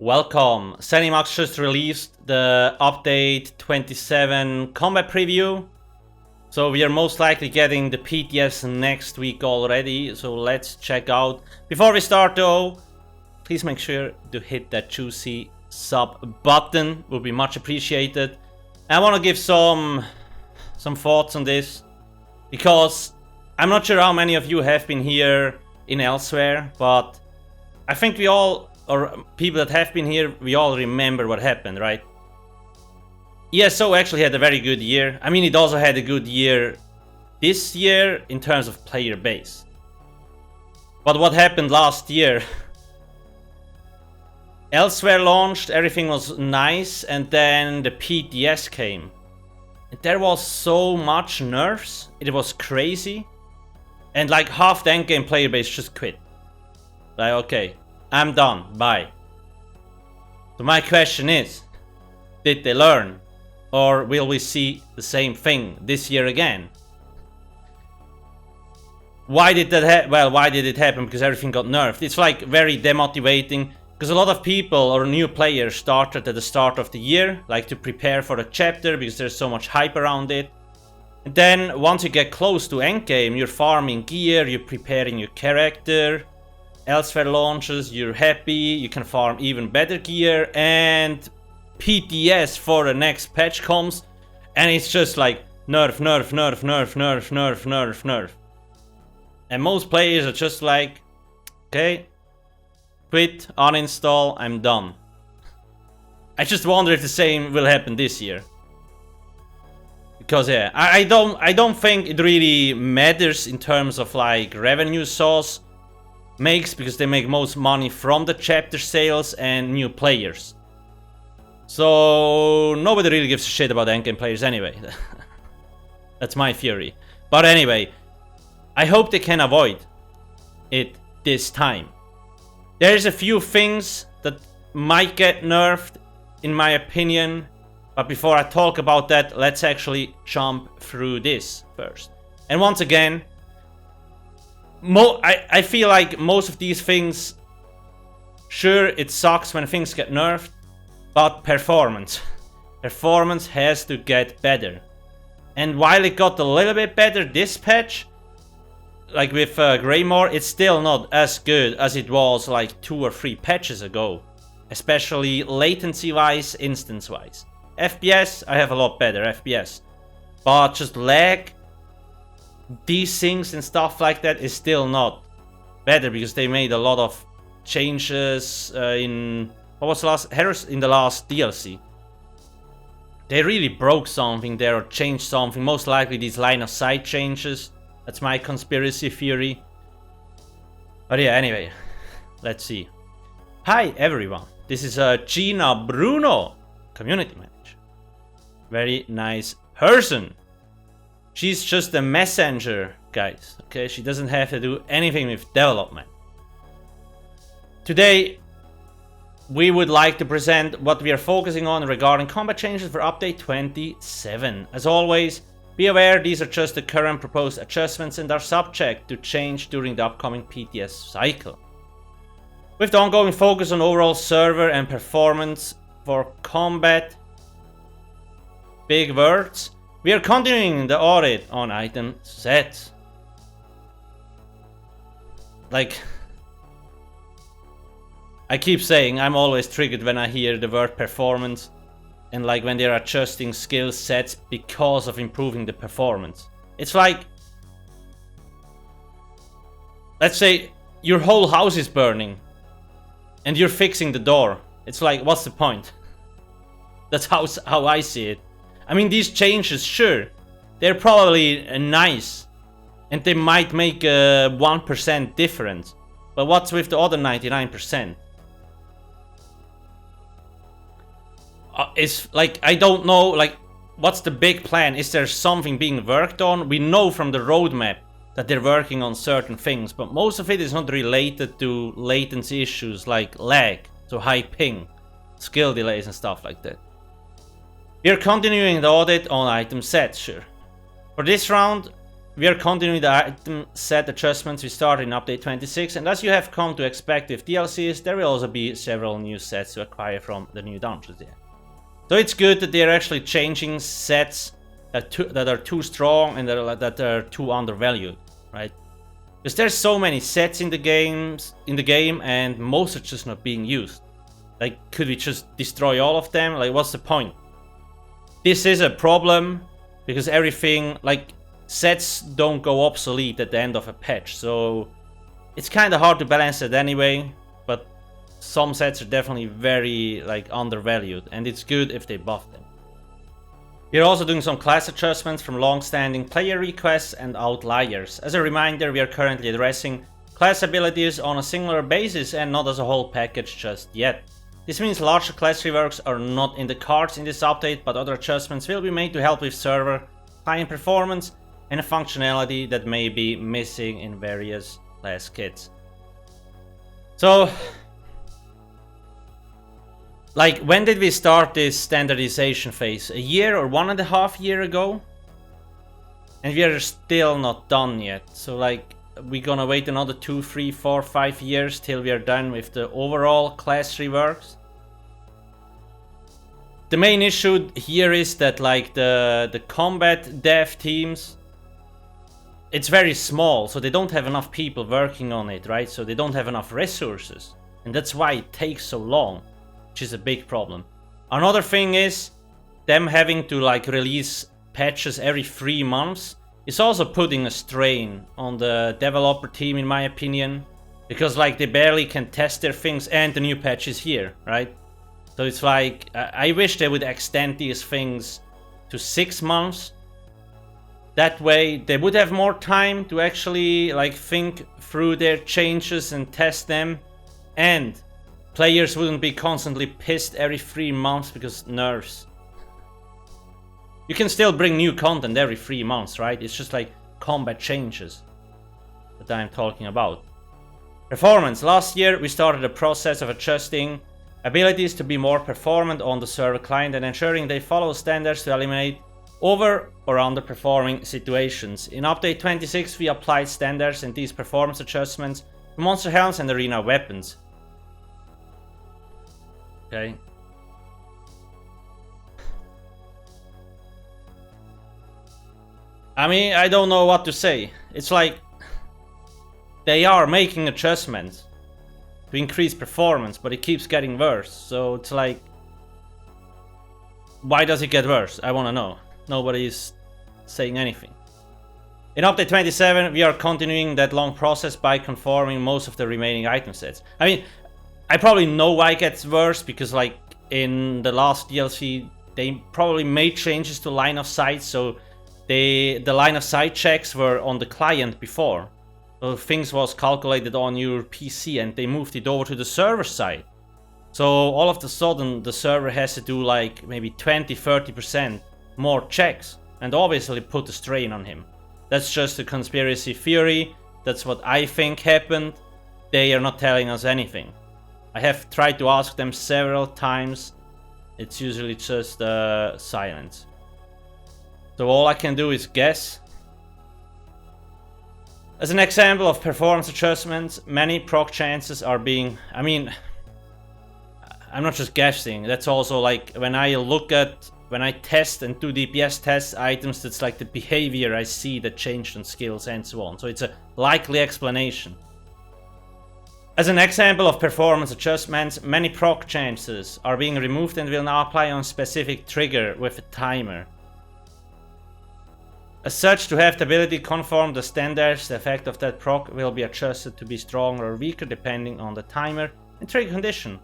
Welcome. ZeniMax just released the update 27 combat preview. So we are most likely getting the PTS next week already. So let's check out. Before we start though, please make sure to hit that juicy sub button. Would be much appreciated. I want to give some thoughts on this, because I'm not sure how many of you have been here in Elsewhere, but I think we all, or people that have been here, we all remember what happened, right? ESO actually had a very good year. I mean, it also had a good year this year in terms of player base. But what happened last year? Elsewhere launched, everything was nice, and then the PTS came. And there was so much nerfs, it was crazy. And like half the endgame player base just quit. Like, okay, I'm done, bye. So my question is, did they learn? Or will we see the same thing this year again? Why did that happen? Well, why did it happen? Because everything got nerfed. It's like very demotivating, because a lot of people or new players started at the start of the year, like to prepare for the chapter because there's so much hype around it. And then once you get close to endgame, you're farming gear, you're preparing your character. Elsewhere launches, you're happy, you can farm even better gear, and PTS for the next patch comes, and it's just like nerf, nerf, nerf, nerf, nerf, nerf, nerf, nerf. And most players are just like, okay, quit, uninstall, I'm done. I just wonder if the same will happen this year. Because yeah, I don't think it really matters in terms of like revenue source makes, because they make most money from the chapter sales and new players. So nobody really gives a shit about endgame players anyway. That's my theory. But anyway, I hope they can avoid it this time. There's a few things that might get nerfed, in my opinion. But before I talk about that, let's actually jump through this first. And once again, I feel like most of these things, sure, it sucks when things get nerfed, but performance has to get better. And while it got a little bit better this patch, like with Greymore, it's still not as good as it was like 2 or 3 patches ago, especially latency wise, instance wise. FPS, I have a lot better FPS, but just lag, these things and stuff like that is still not better, because they made a lot of changes in what was the last in the last DLC. They really broke something there or changed something. Most likely these line of sight changes. That's my conspiracy theory. But yeah, anyway, let's see. Hi everyone, this is Gina Bruno, community manager. Very nice person. She's just a messenger, guys, okay? She doesn't have to do anything with development. Today, we would like to present what we are focusing on regarding combat changes for update 27. As always, be aware these are just the current proposed adjustments and are subject to change during the upcoming PTS cycle. With the ongoing focus on overall server and performance for combat, big words, we are continuing the audit on item sets. Like, I keep saying, I'm always triggered when I hear the word performance, and like when they're adjusting skill sets because of improving the performance. It's like, let's say your whole house is burning and you're fixing the door. It's like, what's the point? That's how I see it. I mean, these changes, sure, they're probably nice, and they might make a 1% difference, but what's with the other 99%? It's like, I don't know, like, what's the big plan? Is there something being worked on? We know from the roadmap that they're working on certain things, but most of it is not related to latency issues like lag, so high ping, skill delays and stuff like that. We are continuing the audit on item sets, sure. For this round, we are continuing the item set adjustments we started in update 26, and as you have come to expect with DLCs, there will also be several new sets to acquire from the new dungeons there. So it's good that they're actually changing sets that are too strong and that are too undervalued, right? Because there's so many sets in the game, and most are just not being used. Like, could we just destroy all of them? Like, what's the point? This is a problem because everything, like, sets don't go obsolete at the end of a patch, so it's kind of hard to balance it anyway. But some sets are definitely very, like, undervalued, and it's good if they buff them. We're also doing some class adjustments from long-standing player requests and outliers. As a reminder, we are currently addressing class abilities on a singular basis and not as a whole package just yet. This means larger class reworks are not in the cards in this update, but other adjustments will be made to help with server, client performance, and a functionality that may be missing in various class kits. So, like, when did we start this standardization phase? A year or 1.5 years ago? And we are still not done yet. So, like, we're gonna wait another 2, 3, 4, 5 years till we are done with the overall class reworks. The main issue here is that, like, the combat dev teams, it's very small, so they don't have enough people working on it, right? So they don't have enough resources, and that's why it takes so long, which is a big problem. Another thing is them having to, like, release patches every 3 months is also putting a strain on the developer team, in my opinion, because, like, they barely can test their things, and the new patch is here, right? So it's like, I wish they would extend these things to 6 months. That way they would have more time to actually, like, think through their changes and test them, and players wouldn't be constantly pissed every 3 months because nerfs. You can still bring new content every 3 months, right? It's just like combat changes that I'm talking about. Performance. Last year we started a process of adjusting abilities to be more performant on the server client and ensuring they follow standards to eliminate over or underperforming situations. In update 26 we applied standards and these performance adjustments to monster helms and arena weapons. Okay. I mean, I don't know what to say. It's like they are making adjustments to increase performance, but it keeps getting worse. So it's like, why does it get worse? I want to know. Nobody is saying anything. In update 27, we are continuing that long process by conforming most of the remaining item sets. I mean, I probably know why it gets worse, because, like, in the last DLC, they probably made changes to line of sight, so the line of sight checks were on the client before. So things was calculated on your PC and they moved it over to the server side. So all of a sudden the server has to do, like, maybe 20-30% more checks, and obviously put a strain on him. That's just a conspiracy theory. That's what I think happened. They are not telling us anything. I have tried to ask them several times. It's usually just silence. So all I can do is guess. As an example of performance adjustments, many proc chances are being... I mean, I'm not just guessing. That's also, like, when I test and do DPS test items, that's like the behavior I see that changed on skills and so on. So it's a likely explanation. As an example of performance adjustments, many proc chances are being removed and will now apply on a specific trigger with a timer. As such, to have the ability conform the standards, the effect of that proc will be adjusted to be stronger or weaker depending on the timer and trigger condition.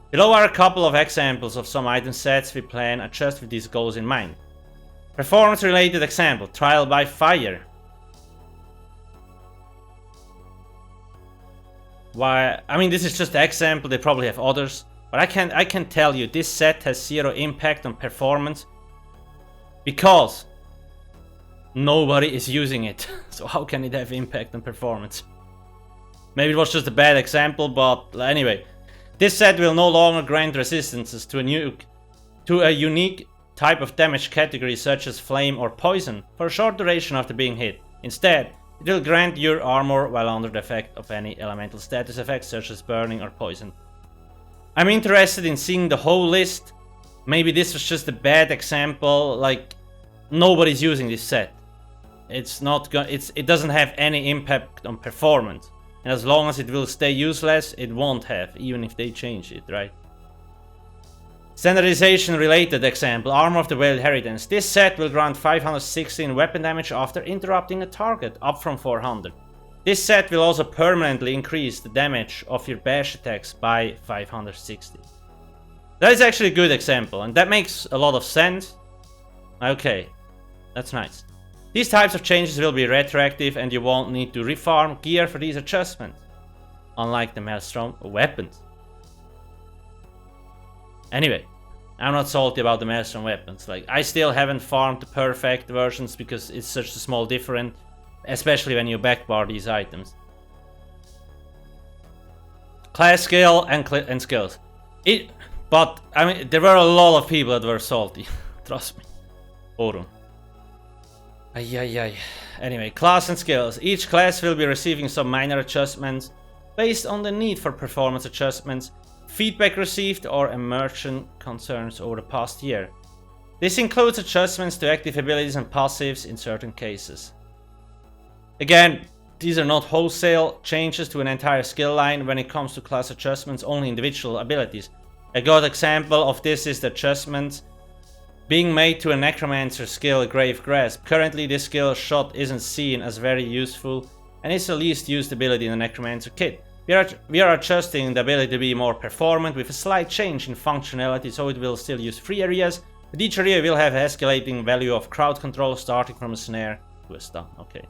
Below are a couple of examples of some item sets we plan adjust with these goals in mind. Performance related example, trial by fire. Why? I mean, this is just an example, they probably have others, but I can tell you this set has zero impact on performance because nobody is using it. So how can it have impact on performance? Maybe it was just a bad example, but anyway. This set will no longer grant resistances to a unique type of damage category such as flame or poison for a short duration after being hit. Instead, it will grant your armor while under the effect of any elemental status effects such as burning or poison. I'm interested in seeing the whole list. Maybe this was just a bad example, like nobody's using this set. It doesn't have any impact on performance. And as long as it will stay useless, it won't have, even if they change it, right? Standardization related example, Armor of the Veiled Inheritance. This set will grant 516 weapon damage after interrupting a target, up from 400. This set will also permanently increase the damage of your bash attacks by 560. That is actually a good example, and that makes a lot of sense. Okay, that's nice. These types of changes will be retroactive and you won't need to refarm gear for these adjustments, unlike the Maelstrom weapons. Anyway, I'm not salty about the Maelstrom weapons. Like, I still haven't farmed the perfect versions because it's such a small difference, especially when you backbar these items. Class skill and skills. But I mean, there were a lot of people that were salty. Trust me. Orum. Anyway, class and skills. Each class will be receiving some minor adjustments based on the need for performance adjustments, feedback received, or emergent concerns over the past year. This includes adjustments to active abilities and passives in certain cases. Again, these are not wholesale changes to an entire skill line when it comes to class adjustments, only individual abilities. A good example of this is the adjustment being made to a Necromancer skill, Grave Grasp. Currently this skill shot isn't seen as very useful and is the least used ability in the Necromancer kit. We are adjusting the ability to be more performant with a slight change in functionality, so it will still use free areas, but each area will have an escalating value of crowd control starting from a snare to a stun. Okay.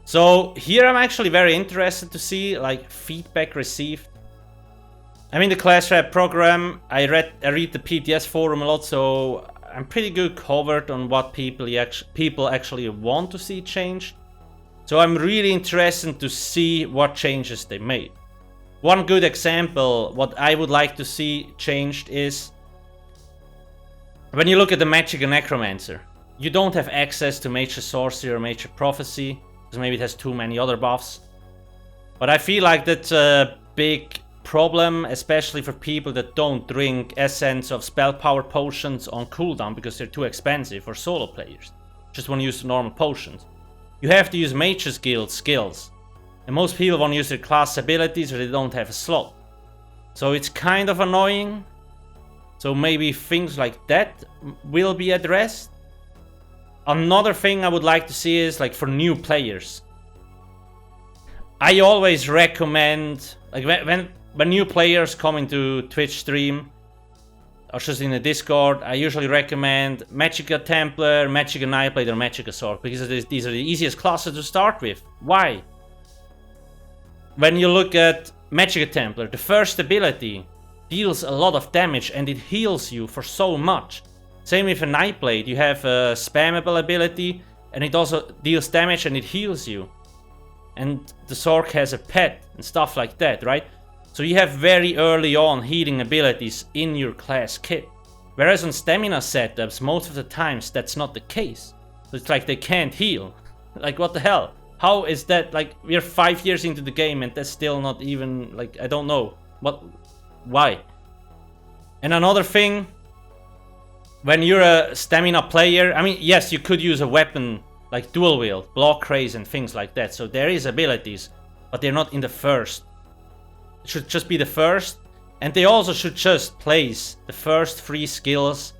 So here I'm actually very interested to see like feedback received. I mean, the class rep program, I read the PTS forum a lot, so I'm pretty good covered on what people actually want to see changed. So I'm really interested to see what changes they made. One good example, what I would like to see changed is when you look at the Magic and Necromancer, you don't have access to Major Sorcery or Major Prophecy, because maybe it has too many other buffs. But I feel like that's a big problem, especially for people that don't drink Essence of Spell Power potions on cooldown because they're too expensive for solo players. Just want to use normal potions. You have to use Mage's Guild skills, and most people want to use their class abilities or they don't have a slot. So it's kind of annoying. So maybe things like that will be addressed. Another thing I would like to see is like for new players. I always recommend, like when new players come into Twitch stream or just in the Discord, I usually recommend Magicka Templar, Magicka Nightblade, or Magicka Sword, because these are the easiest classes to start with. Why? When you look at Magicka Templar, the first ability deals a lot of damage and it heals you for so much. Same with a Nightblade, you have a spammable ability and it also deals damage and it heals you. And the Sork has a pet and stuff like that, right? So you have very early on healing abilities in your class kit. Whereas on stamina setups, most of the times that's not the case. So it's like they can't heal. Like, what the hell? How is that? Like, we're 5 years into the game and that's still not even, like, I don't know. Why? And another thing, when you're a stamina player, I mean, yes, you could use a weapon like dual wield, block raise and things like that. So there is abilities, but they're not in the first. It should just be the first, and they also should just place the first 3 skills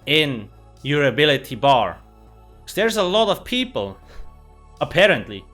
in your ability bar. Because there's a lot of people, apparently,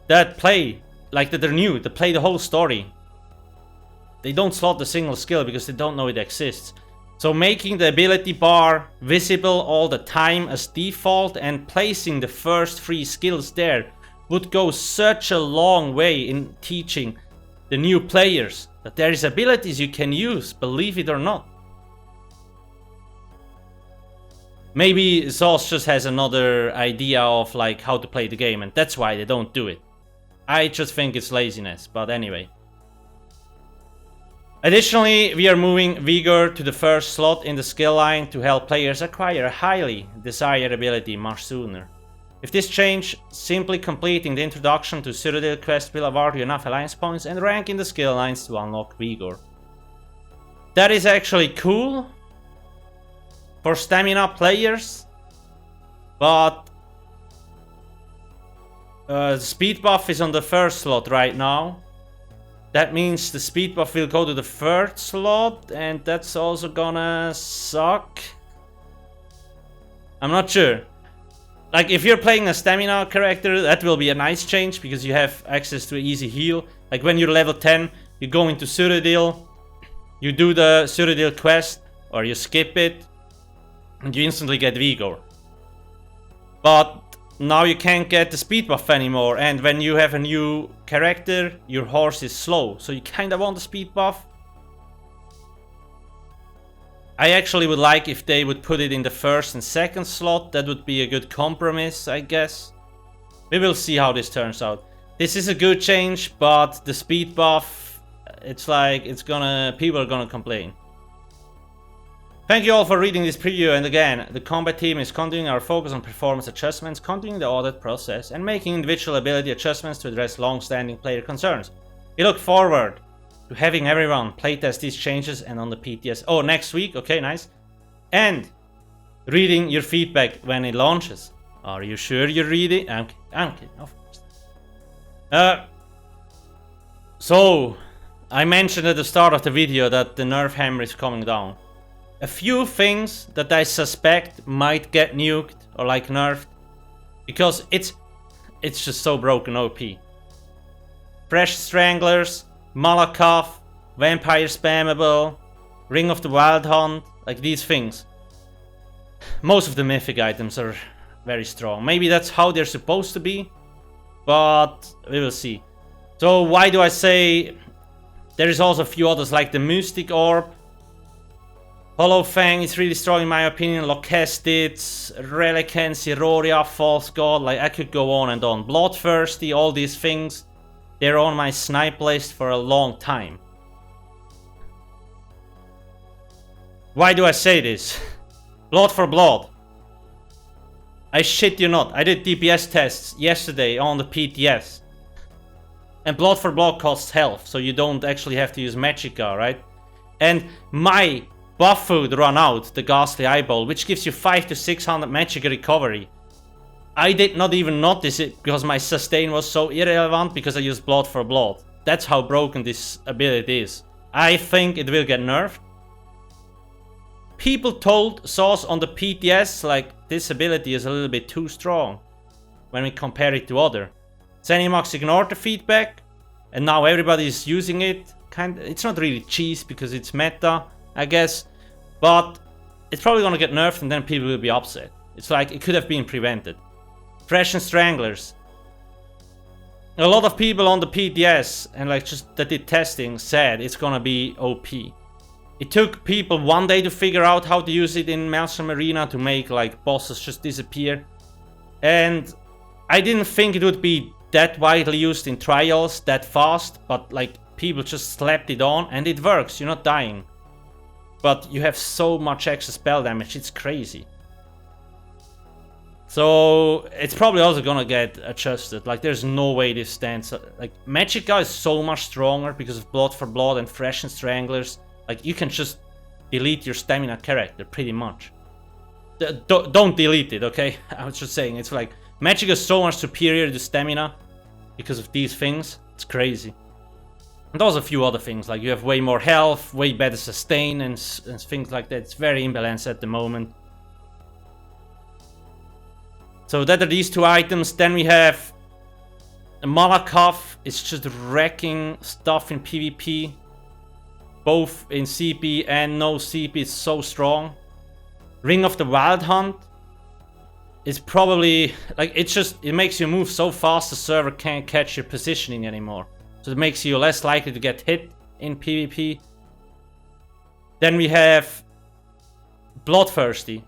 that play, like that they're new, that play the whole story. They don't slot the single skill because they don't know it exists. So making the ability bar visible all the time as default and placing the first 3 skills there would go such a long way in teaching the new players that there is abilities you can use, believe it or not. Maybe Zos just has another idea of like how to play the game and that's why they don't do it. I just think it's laziness, but anyway. Additionally, we are moving Vigor to the first slot in the skill line to help players acquire a highly desired ability much sooner. With this change, simply completing the introduction to Cyrodiil quest will award you enough alliance points and rank in the skill lines to unlock Vigor. That is actually cool for stamina players, but the speed buff is on the first slot right now. That means the speed buff will go to the third slot, and that's also gonna suck. I'm not sure. Like, if you're playing a stamina character, that will be a nice change, because you have access to an easy heal. Like, when you're level 10, you go into Cyrodiil, you do the Cyrodiil quest, or you skip it, and you instantly get Vigor. But now you can't get the speed buff anymore, and when you have a new character, your horse is slow, so you kinda want the speed buff. I actually would like if they would put it in the first and second slot. That would be a good compromise, I guess. We will see how this turns out. This is a good change, but the speed buff, it's like, people are gonna complain. Thank you all for reading this preview, and again, the combat team is continuing our focus on performance adjustments, continuing the audit process, and making individual ability adjustments to address long-standing player concerns. We look forward to having everyone playtest these changes and on the PTS. Oh, next week? Okay, nice. And reading your feedback when it launches. Are you sure you're reading? I'm kidding, of course. So, I mentioned at the start of the video that the Nerf hammer is coming down. A few things that I suspect might get nuked or like nerfed, because it's just so broken OP. Fresh Stranglers, Malakoff, Vampire Spammable, Ring of the Wild Hunt, like these things. Most of the mythic items are very strong. Maybe that's how they're supposed to be, but we will see. So why do I say there is also a few others like the Mystic Orb, Hollow Fang is really strong in my opinion, Lochestitz, Relican, Siroria, False God, like I could go on and on. Bloodthirsty, all these things, they're on my snipe list for a long time. Why do I say this? Blood for Blood. I shit you not, I did DPS tests yesterday on the PTS. And Blood for Blood costs health, so you don't actually have to use Magicka, right? And my buff food run out, the Ghastly Eyeball, which gives you 500 to 600 Magicka recovery. I did not even notice it because my sustain was so irrelevant because I used Blood for Blood. That's how broken this ability is. I think it will get nerfed. People told Sauce on the PTS like this ability is a little bit too strong when we compare it to other. Zenimax ignored the feedback and now everybody is using it. It's not really cheese because it's meta, I guess, but it's probably gonna get nerfed and then people will be upset. It's like it could have been prevented. Fresh and Stranglers. A lot of people on the PTS and like just that did testing said it's gonna be OP. It took people one day to figure out how to use it in Maelstrom Arena to make like bosses just disappear. And I didn't think it would be that widely used in trials that fast, but like people just slapped it on and it works, you're not dying. But you have so much extra spell damage, it's crazy. So it's probably also gonna get adjusted. Like there's no way this stands. Like Magicka is so much stronger because of Blood for Blood and Fresh and Stranglers. Like you can just delete your stamina character pretty much. Don't delete it, okay? I was just saying, it's like Magicka is so much superior to stamina because of these things. It's crazy. And also a few other things, like you have way more health, way better sustain and things like that. It's very imbalanced at the moment. So that are these two items. Then we have Malakoff. It's just wrecking stuff in PvP. Both in CP and no CP. It's so strong. Ring of the Wild Hunt is probably like it makes you move so fast the server can't catch your positioning anymore. So it makes you less likely to get hit in PvP. Then we have Bloodthirsty.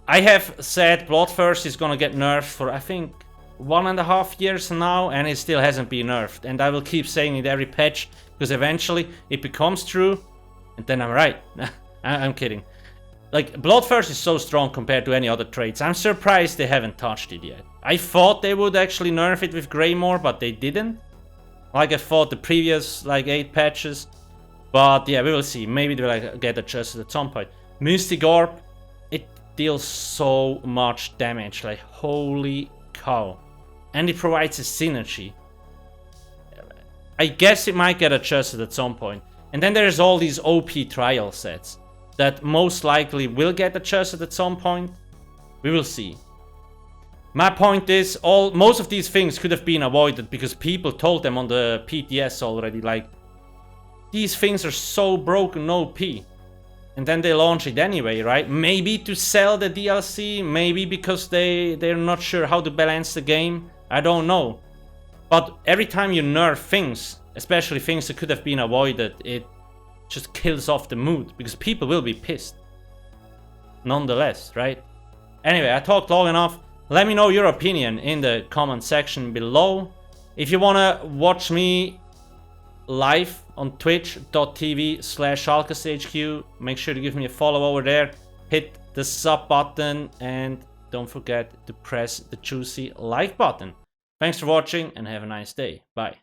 I have said Bloodthirsty is gonna get nerfed for I think 1.5 years now, and it still hasn't been nerfed. And I will keep saying it every patch because eventually it becomes true, and then I'm right. I'm kidding. Like, Bloodthirst is so strong compared to any other traits. I'm surprised they haven't touched it yet. I thought they would actually nerf it with Greymore, but they didn't. Like I thought the previous, like, 8 patches. But yeah, we will see. Maybe they'll like, get adjusted at some point. Mystic Orb, it deals so much damage. Like, holy cow. And it provides a synergy. I guess it might get adjusted at some point. And then there's all these OP trial sets that most likely will get adjusted at some point. We will see. My point is, most of these things could have been avoided because people told them on the PTS already, like, these things are so broken OP. And then they launch it anyway, right? Maybe to sell the DLC, maybe because they're not sure how to balance the game. I don't know. But every time you nerf things, especially things that could have been avoided, it just kills off the mood because people will be pissed. Nonetheless, right? Anyway, I talked long enough. Let me know your opinion in the comment section below. If you wanna watch me live on twitch.tv/alcasthq, make sure to give me a follow over there. Hit the sub button and don't forget to press the juicy like button. Thanks for watching and have a nice day. Bye.